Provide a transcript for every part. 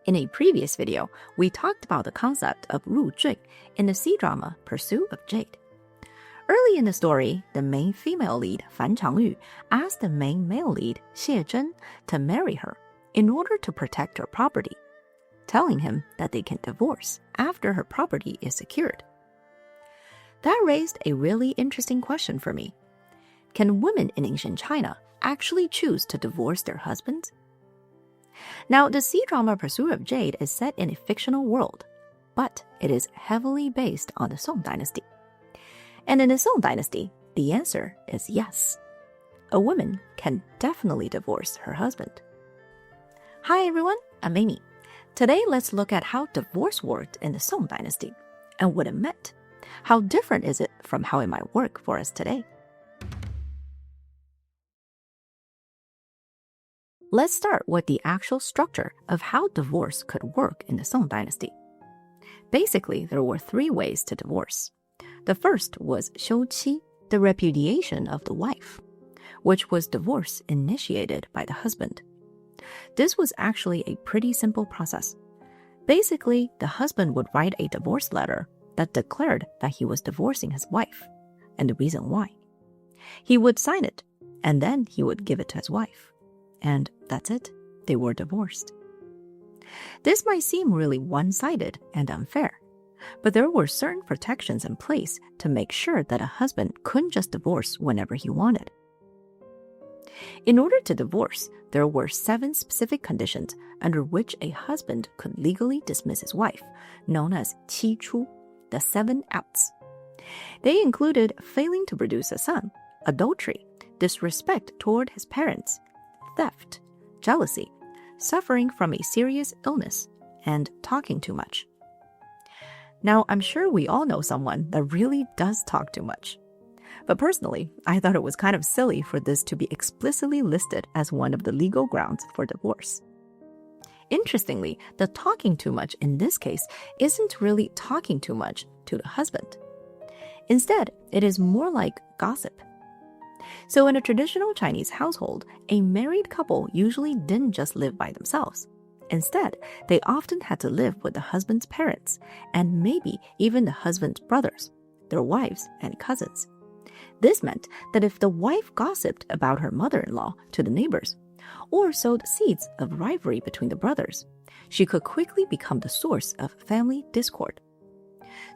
In a previous video, we talked about the concept of 入赘 in the C-drama Pursuit of Jade. Early in the story, the main female lead, Fan Changyu, asked the main male lead, Xie Zhen, to marry her in order to protect her property, telling him that they can divorce after her property is secured. That raised a really interesting question for me. Can women in ancient China actually choose to divorce their husbands? Now, the C-drama Pursuit of Jade is set in a fictional world, but it is heavily based on the Song Dynasty. And in the Song Dynasty, the answer is yes. A woman can definitely divorce her husband. Hi everyone, I'm Amy. Today, let's look at how divorce worked in the Song Dynasty and what it meant. How different is it from how it might work for us today? Let's start with the actual structure of how divorce could work in the Song Dynasty. Basically, there were 3 ways to divorce. The first was 休妻, the repudiation of the wife, which was divorce initiated by the husband. This was actually a pretty simple process. Basically, the husband would write a divorce letter that declared that he was divorcing his wife, and the reason why. He would sign it, and then he would give it to his wife. And that's it. They were divorced. This might seem really one-sided and unfair, but there were certain protections in place to make sure that a husband couldn't just divorce whenever he wanted. In order to divorce, there were 7 specific conditions under which a husband could legally dismiss his wife, known as 妻出, the 7 outs. They included failing to produce a son, adultery, disrespect toward his parents, theft, jealousy, suffering from a serious illness, and talking too much. Now, I'm sure we all know someone that really does talk too much. But personally, I thought it was kind of silly for this to be explicitly listed as one of the legal grounds for divorce. Interestingly, the talking too much in this case isn't really talking too much to the husband. Instead, it is more like gossip. So in a traditional Chinese household, a married couple usually didn't just live by themselves. Instead, they often had to live with the husband's parents, and maybe even the husband's brothers, their wives and cousins. This meant that if the wife gossiped about her mother-in-law to the neighbors, or sowed seeds of rivalry between the brothers, she could quickly become the source of family discord.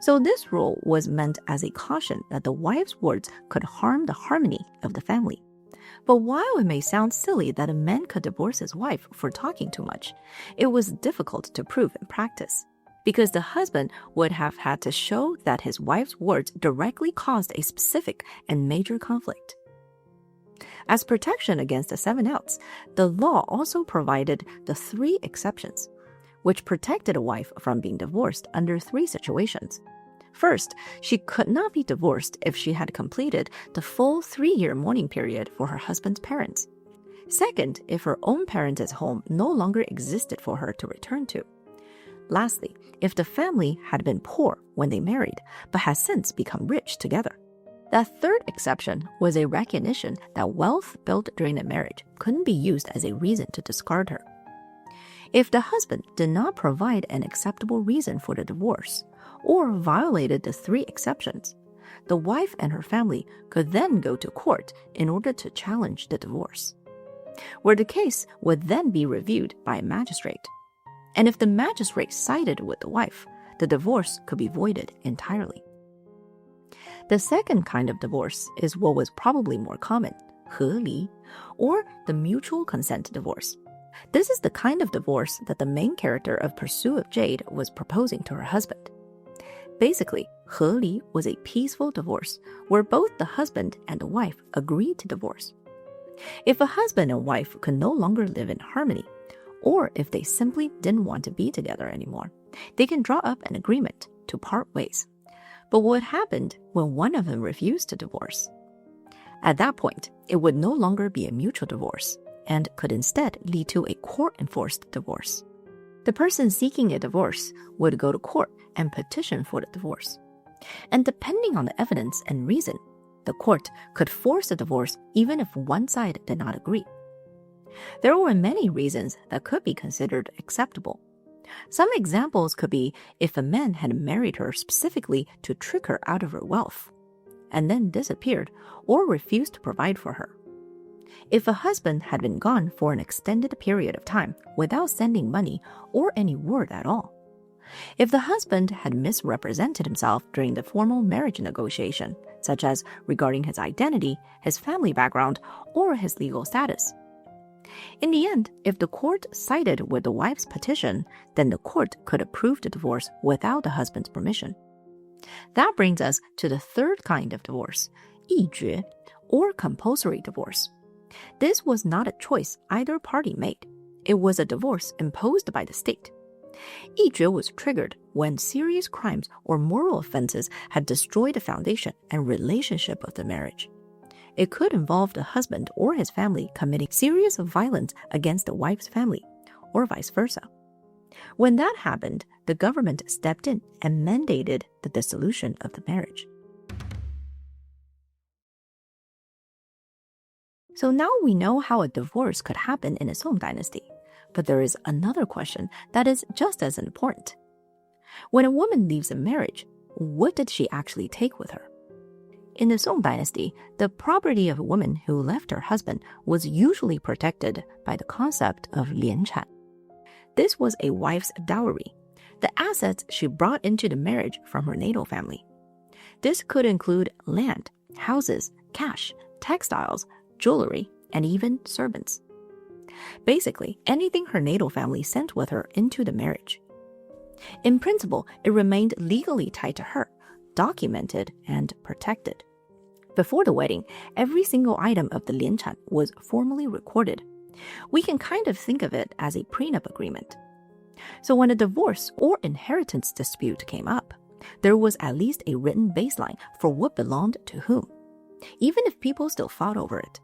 So this rule was meant as a caution that the wife's words could harm the harmony of the family. But while it may sound silly that a man could divorce his wife for talking too much, it was difficult to prove in practice, because the husband would have had to show that his wife's words directly caused a specific and major conflict. As protection against the 7 outs, the law also provided the 3 exceptions, which protected a wife from being divorced under 3 situations. First, she could not be divorced if she had completed the full 3-year mourning period for her husband's parents. Second, if her own parents' home no longer existed for her to return to. Lastly, if the family had been poor when they married, but has since become rich together. The third exception was a recognition that wealth built during the marriage couldn't be used as a reason to discard her. If the husband did not provide an acceptable reason for the divorce, or violated the 3 exceptions, the wife and her family could then go to court in order to challenge the divorce, where the case would then be reviewed by a magistrate. And if the magistrate sided with the wife, the divorce could be voided entirely. The second kind of divorce is what was probably more common, 和离, or the mutual consent divorce. This is the kind of divorce that the main character of Pursuit of Jade was proposing to her husband. Basically, 和离 was a peaceful divorce where both the husband and the wife agreed to divorce. If a husband and wife could no longer live in harmony, or if they simply didn't want to be together anymore, they can draw up an agreement to part ways. But what happened when one of them refused to divorce? At that point, it would no longer be a mutual divorce and could instead lead to a court-enforced divorce. The person seeking a divorce would go to court and petition for the divorce. And depending on the evidence and reason, the court could force a divorce even if one side did not agree. There were many reasons that could be considered acceptable. Some examples could be if a man had married her specifically to trick her out of her wealth, and then disappeared or refused to provide for her. If a husband had been gone for an extended period of time without sending money or any word at all. If the husband had misrepresented himself during the formal marriage negotiation, such as regarding his identity, his family background, or his legal status. In the end, if the court sided with the wife's petition, then the court could approve the divorce without the husband's permission. That brings us to the third kind of divorce, 议决, or compulsory divorce. This was not a choice either party made. It was a divorce imposed by the state. 议决 was triggered when serious crimes or moral offenses had destroyed the foundation and relationship of the marriage. It could involve the husband or his family committing serious violence against the wife's family, or vice versa. When that happened, the government stepped in and mandated the dissolution of the marriage. So now we know how a divorce could happen in the Song Dynasty. But there is another question that is just as important. When a woman leaves a marriage, what did she actually take with her? In the Song Dynasty, the property of a woman who left her husband was usually protected by the concept of lianchan. This was a wife's dowry, the assets she brought into the marriage from her natal family. This could include land, houses, cash, textiles, jewelry, and even servants. Basically, anything her natal family sent with her into the marriage. In principle, it remained legally tied to her, documented and protected. Before the wedding, every single item of the lianchan was formally recorded. We can kind of think of it as a prenup agreement. So when a divorce or inheritance dispute came up, there was at least a written baseline for what belonged to whom, even if people still fought over it.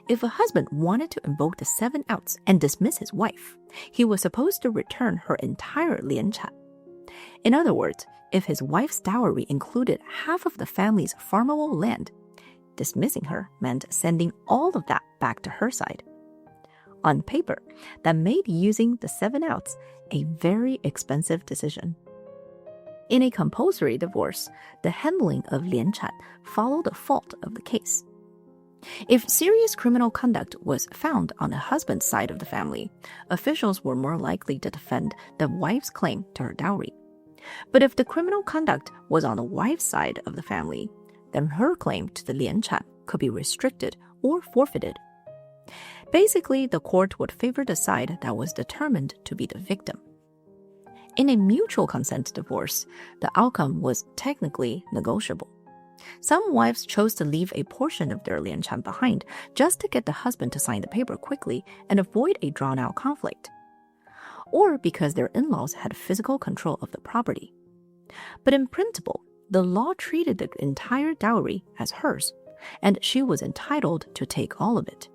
If a husband wanted to invoke the 7 outs and dismiss his wife, he was supposed to return her entire lianchan. In other words, if his wife's dowry included half of the family's farmable land, dismissing her meant sending all of that back to her side. On paper, that made using the 7 outs a very expensive decision. In a compulsory divorce, the handling of lianchan followed the fault of the case. If serious criminal conduct was found on the husband's side of the family, officials were more likely to defend the wife's claim to her dowry. But if the criminal conduct was on the wife's side of the family, then her claim to the lianchan could be restricted or forfeited. Basically, the court would favor the side that was determined to be the victim. In a mutual consent divorce, the outcome was technically negotiable. Some wives chose to leave a portion of their lianchan behind just to get the husband to sign the paper quickly and avoid a drawn-out conflict, or because their in-laws had physical control of the property. But in principle, the law treated the entire dowry as hers, and she was entitled to take all of it.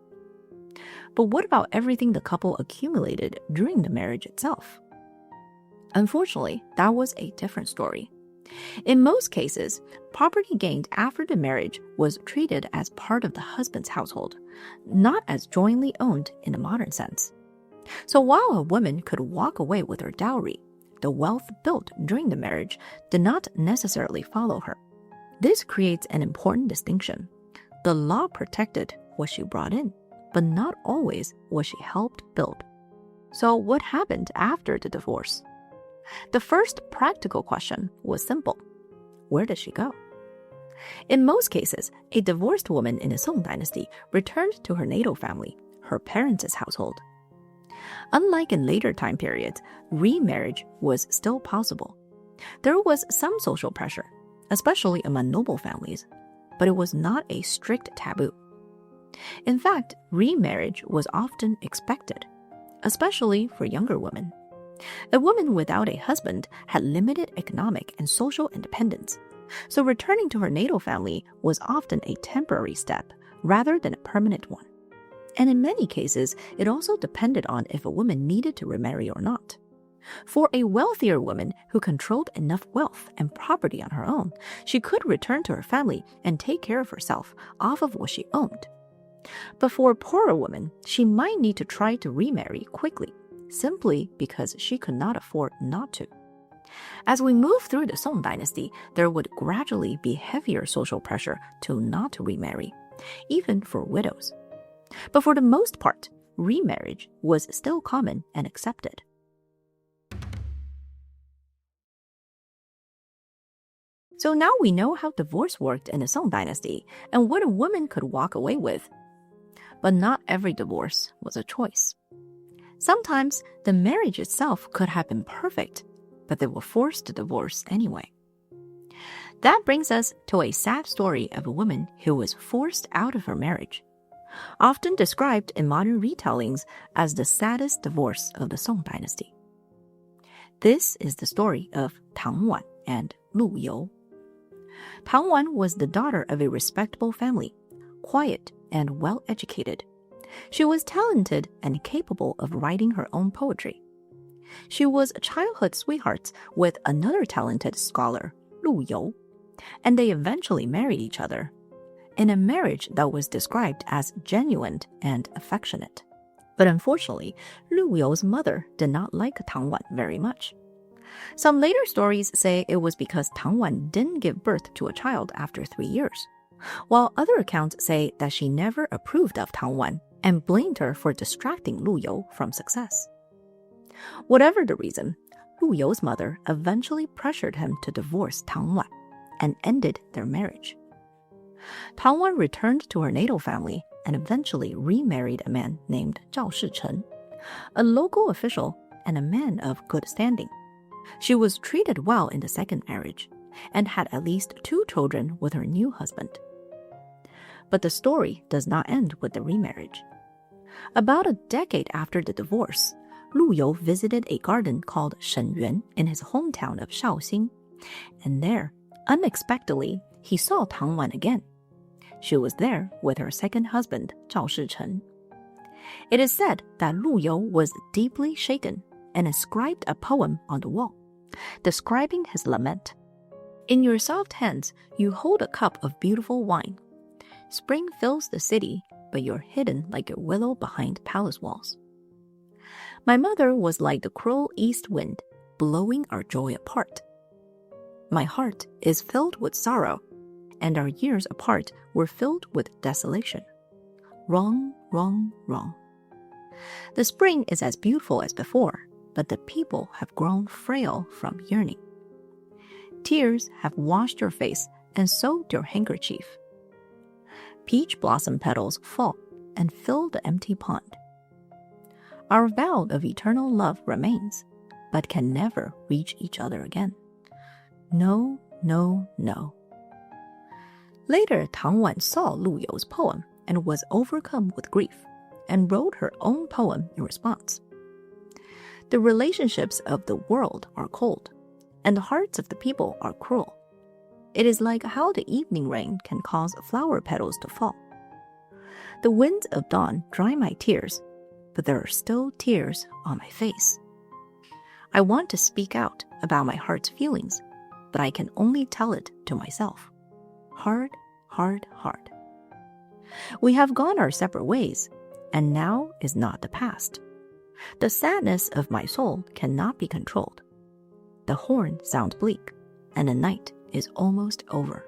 But what about everything the couple accumulated during the marriage itself? Unfortunately, that was a different story. In most cases, property gained after the marriage was treated as part of the husband's household, not as jointly owned in the modern sense. So while a woman could walk away with her dowry, the wealth built during the marriage did not necessarily follow her. This creates an important distinction. The law protected what she brought in, but not always what she helped build. So what happened after the divorce? The first practical question was simple. Where does she go? In most cases, a divorced woman in the Song Dynasty returned to her natal family, her parents' household. Unlike in later time periods, remarriage was still possible. There was some social pressure, especially among noble families, but it was not a strict taboo. In fact, remarriage was often expected, especially for younger women. A woman without a husband had limited economic and social independence, so returning to her natal family was often a temporary step rather than a permanent one. And in many cases, it also depended on if a woman needed to remarry or not. For a wealthier woman who controlled enough wealth and property on her own, she could return to her family and take care of herself off of what she owned. But for a poorer woman, she might need to try to remarry quickly, simply because she could not afford not to. As we move through the Song Dynasty, there would gradually be heavier social pressure to not remarry, even for widows. But for the most part, remarriage was still common and accepted. So now we know how divorce worked in the Song Dynasty and what a woman could walk away with. But not every divorce was a choice. Sometimes the marriage itself could have been perfect, but they were forced to divorce anyway. That brings us to a sad story of a woman who was forced out of her marriage, often described in modern retellings as the saddest divorce of the Song Dynasty. This is the story of Tang Wan and Lu You. Tang Wan was the daughter of a respectable family, quiet and well-educated. She was talented and capable of writing her own poetry. She was childhood sweethearts with another talented scholar, Lu You, and they eventually married each other, in a marriage that was described as genuine and affectionate. But unfortunately, Lu You's mother did not like Tang Wan very much. Some later stories say it was because Tang Wan didn't give birth to a child after 3 years, while other accounts say that she never approved of Tang Wan and blamed her for distracting Lu You from success. Whatever the reason, Lu You's mother eventually pressured him to divorce Tang Wan and ended their marriage. Tang Wan returned to her natal family and eventually remarried a man named Zhao Shichen, a local official and a man of good standing. She was treated well in the second marriage and had at least 2 children with her new husband. But the story does not end with the remarriage. About a decade after the divorce, Lu You visited a garden called Shenyuan in his hometown of Shaoxing, and there, unexpectedly, he saw Tang Wan again. She was there with her second husband, Zhao Shichen. It is said that Lu You was deeply shaken and inscribed a poem on the wall, describing his lament. In your soft hands, you hold a cup of beautiful wine. Spring fills the city, but you're hidden like a willow behind palace walls. My mother was like the cruel east wind, blowing our joy apart. My heart is filled with sorrow, and our years apart were filled with desolation. Wrong, wrong, wrong. The spring is as beautiful as before, but the people have grown frail from yearning. Tears have washed your face and soaked your handkerchief. Peach blossom petals fall and fill the empty pond. Our vow of eternal love remains, but can never reach each other again. No, no, no. Later, Tang Wan saw Lu You's poem and was overcome with grief and wrote her own poem in response. The relationships of the world are cold, and the hearts of the people are cruel. It is like how the evening rain can cause flower petals to fall. The winds of dawn dry my tears, but there are still tears on my face. I want to speak out about my heart's feelings, but I can only tell it to myself. Hard, hard, hard. We have gone our separate ways, and now is not the past. The sadness of my soul cannot be controlled. The horn sounds bleak, and the night is almost over.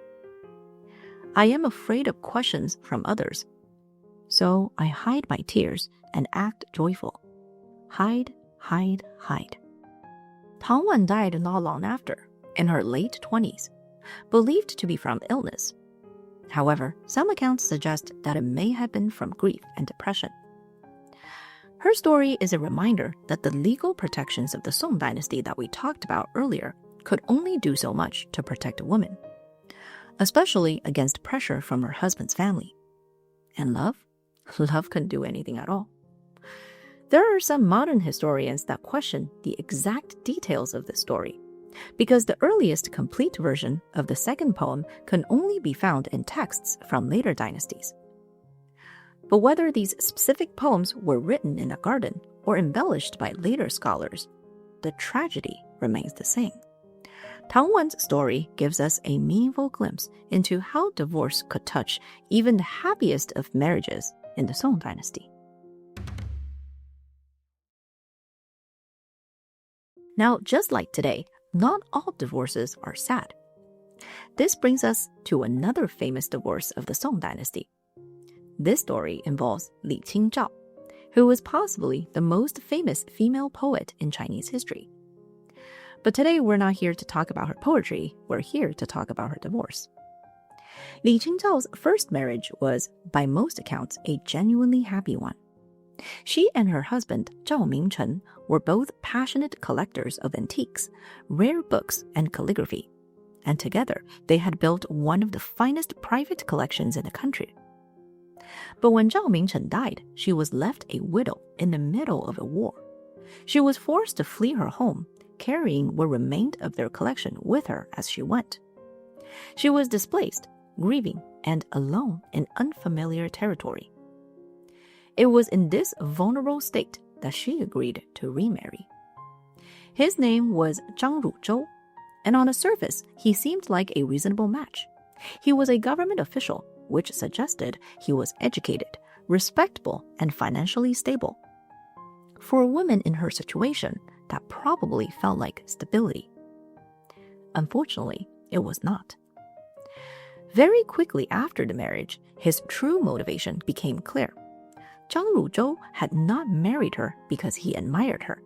I am afraid of questions from others, so I hide my tears and act joyful. Hide, hide, hide. Tang Wan died not long after, in her late 20s, believed to be from illness. However, some accounts suggest that it may have been from grief and depression. Her story is a reminder that the legal protections of the Song Dynasty that we talked about earlier could only do so much to protect a woman, especially against pressure from her husband's family. And love? Love couldn't do anything at all. There are some modern historians that question the exact details of this story, because the earliest complete version of the second poem can only be found in texts from later dynasties. But whether these specific poems were written in a garden or embellished by later scholars, the tragedy remains the same. Tang Wan's story gives us a meaningful glimpse into how divorce could touch even the happiest of marriages in the Song Dynasty. Now, just like today, not all divorces are sad. This brings us to another famous divorce of the Song Dynasty. This story involves Li Qingzhao, who was possibly the most famous female poet in Chinese history. But today we're not here to talk about her poetry, we're here to talk about her divorce. Li Qingzhao's first marriage was, by most accounts, a genuinely happy one. She and her husband, Zhao Mingchen, were both passionate collectors of antiques, rare books, and calligraphy. And together, they had built one of the finest private collections in the country. But when Zhao Mingchen died, she was left a widow in the middle of a war. She was forced to flee her home, carrying what remained of their collection with her as she went. She was displaced, grieving, and alone in unfamiliar territory. It was in this vulnerable state that she agreed to remarry. His name was Zhang Ruzhou, and on the surface, he seemed like a reasonable match. He was a government official, which suggested he was educated, respectable, and financially stable. For a woman in her situation, that probably felt like stability. Unfortunately, it was not. Very quickly after the marriage, his true motivation became clear. Zhang Ruzhou had not married her because he admired her.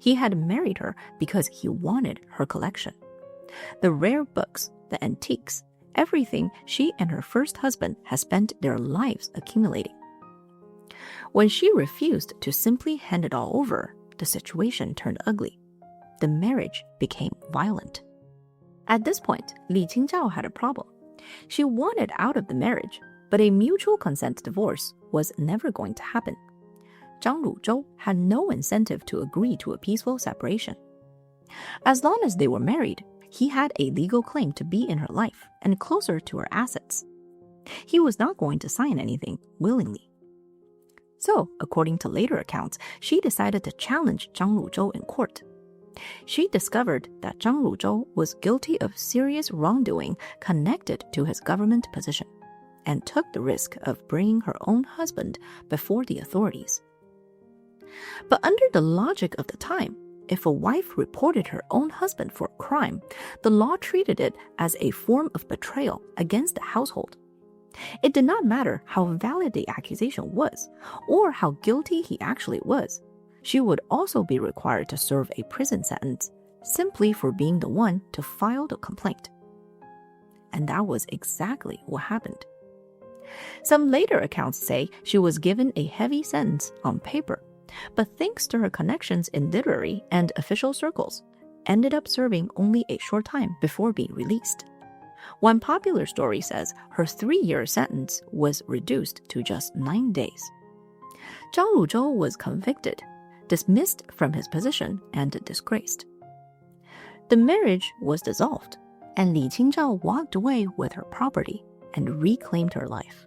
He had married her because he wanted her collection. The rare books, the antiques, everything she and her first husband had spent their lives accumulating. When she refused to simply hand it all over, the situation turned ugly. The marriage became violent. At this point, Li Qingzhao had a problem. She wanted out of the marriage, but a mutual consent divorce was never going to happen. Zhang Ruzhou had no incentive to agree to a peaceful separation. As long as they were married, he had a legal claim to be in her life and closer to her assets. He was not going to sign anything willingly. So, according to later accounts, she decided to challenge Zhang Ruzhou in court. She discovered that Zhang Ruzhou was guilty of serious wrongdoing connected to his government position, and took the risk of bringing her own husband before the authorities. But under the logic of the time, if a wife reported her own husband for a crime, the law treated it as a form of betrayal against the household. It did not matter how valid the accusation was, or how guilty he actually was. She would also be required to serve a prison sentence simply for being the one to file the complaint. And that was exactly what happened. Some later accounts say she was given a heavy sentence on paper, but thanks to her connections in literary and official circles, ended up serving only a short time before being released. One popular story says her 3-year sentence was reduced to just 9 days. Zhang Ruzhou was convicted, dismissed from his position, and disgraced. The marriage was dissolved, and Li Qingzhao walked away with her property and reclaimed her life.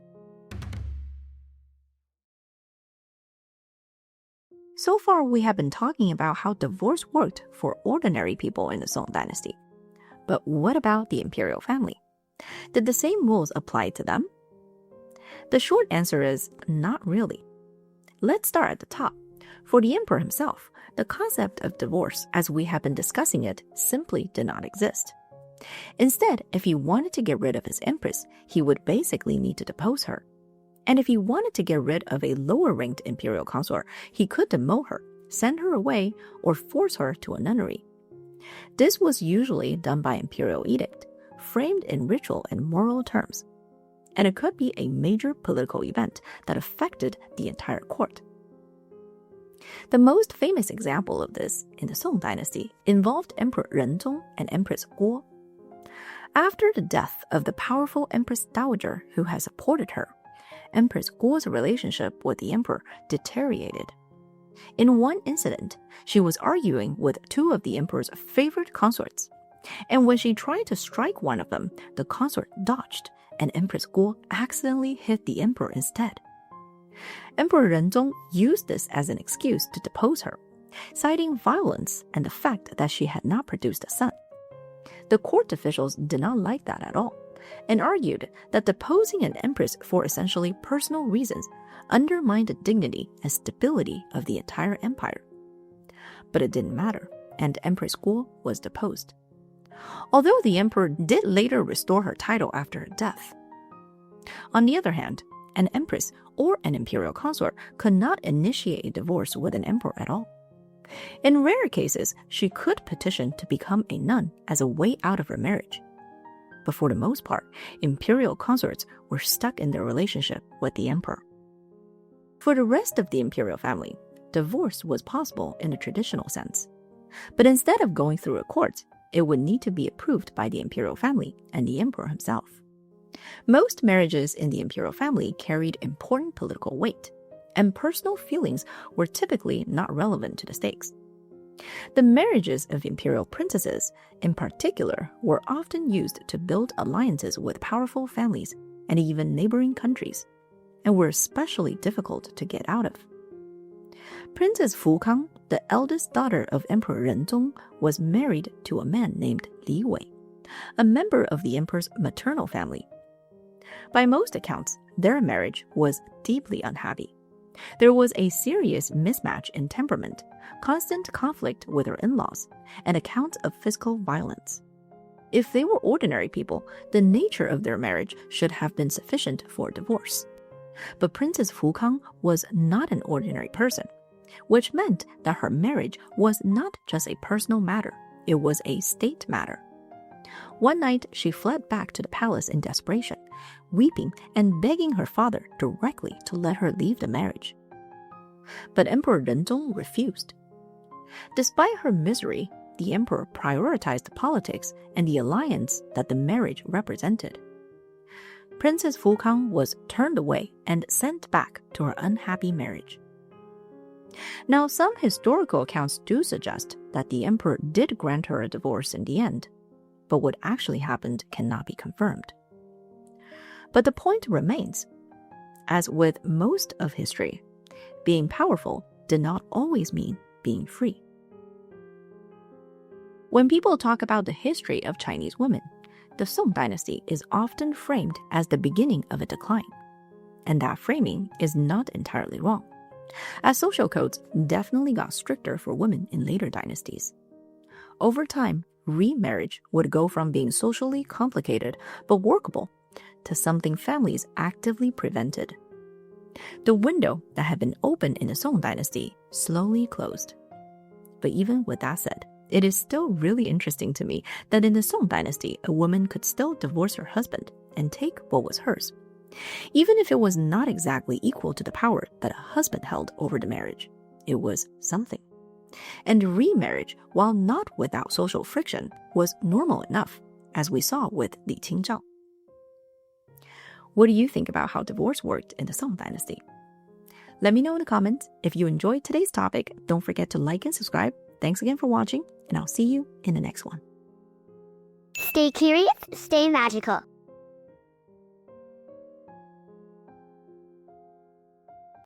So far, we have been talking about how divorce worked for ordinary people in the Song Dynasty. But what about the imperial family? Did the same rules apply to them? The short answer is not really. Let's start at the top. For the emperor himself, the concept of divorce, as we have been discussing it, simply did not exist. Instead, if he wanted to get rid of his empress, he would basically need to depose her. And if he wanted to get rid of a lower-ranked imperial consort, he could demote her, send her away, or force her to a nunnery. This was usually done by imperial edict, framed in ritual and moral terms. And it could be a major political event that affected the entire court. The most famous example of this in the Song Dynasty involved Emperor Renzong and Empress Guo. After the death of the powerful Empress Dowager who had supported her, Empress Guo's relationship with the emperor deteriorated. In one incident, she was arguing with 2 of the emperor's favorite consorts, and when she tried to strike one of them, the consort dodged, and Empress Guo accidentally hit the emperor instead. Emperor Renzong used this as an excuse to depose her, citing violence and the fact that she had not produced a son. The court officials did not like that at all, and argued that deposing an empress for essentially personal reasons undermined the dignity and stability of the entire empire. But it didn't matter. and Empress Guo was deposed. Although the emperor did later restore her title after her death. On the other hand, an empress or an imperial consort could not initiate a divorce with an emperor at all. In rare cases, she could petition to become a nun as a way out of her marriage. But for the most part, imperial consorts were stuck in their relationship with the emperor. For the rest of the imperial family, divorce was possible in the traditional sense. But instead of going through a court, it would need to be approved by the imperial family and the emperor himself. Most marriages in the imperial family carried important political weight, and personal feelings were typically not relevant to the stakes. The marriages of imperial princesses, in particular, were often used to build alliances with powerful families and even neighboring countries, and were especially difficult to get out of. Princess Fukang, the eldest daughter of Emperor Renzong, was married to a man named Li Wei, a member of the emperor's maternal family. By most accounts, their marriage was deeply unhappy. There was a serious mismatch in temperament, constant conflict with her in-laws, and accounts of physical violence. If they were ordinary people, the nature of their marriage should have been sufficient for divorce. But Princess Fukang was not an ordinary person, which meant that her marriage was not just a personal matter, it was a state matter. One night, she fled back to the palace in desperation, weeping and begging her father directly to let her leave the marriage. But Emperor Renzong refused. Despite her misery, the emperor prioritized politics and the alliance that the marriage represented. Princess Fukang was turned away and sent back to her unhappy marriage. Now, some historical accounts do suggest that the emperor did grant her a divorce in the end, but what actually happened cannot be confirmed. But the point remains, as with most of history, being powerful did not always mean being free. When people talk about the history of Chinese women, the Song Dynasty is often framed as the beginning of a decline. And that framing is not entirely wrong, as social codes definitely got stricter for women in later dynasties. Over time, remarriage would go from being socially complicated but workable to something families actively prevented. The window that had been open in the Song Dynasty slowly closed. But even with that said, it is still really interesting to me that in the Song Dynasty, a woman could still divorce her husband and take what was hers, even if it was not exactly equal to the power that a husband held over the marriage. It was something. And remarriage, while not without social friction, was normal enough, as we saw with Li Qingzhao. What do you think about how divorce worked in the Song Dynasty? Let me know in the comments. If you enjoyed today's topic, don't forget to like and subscribe. Thanks again for watching, and I'll see you in the next one. Stay curious, stay magical.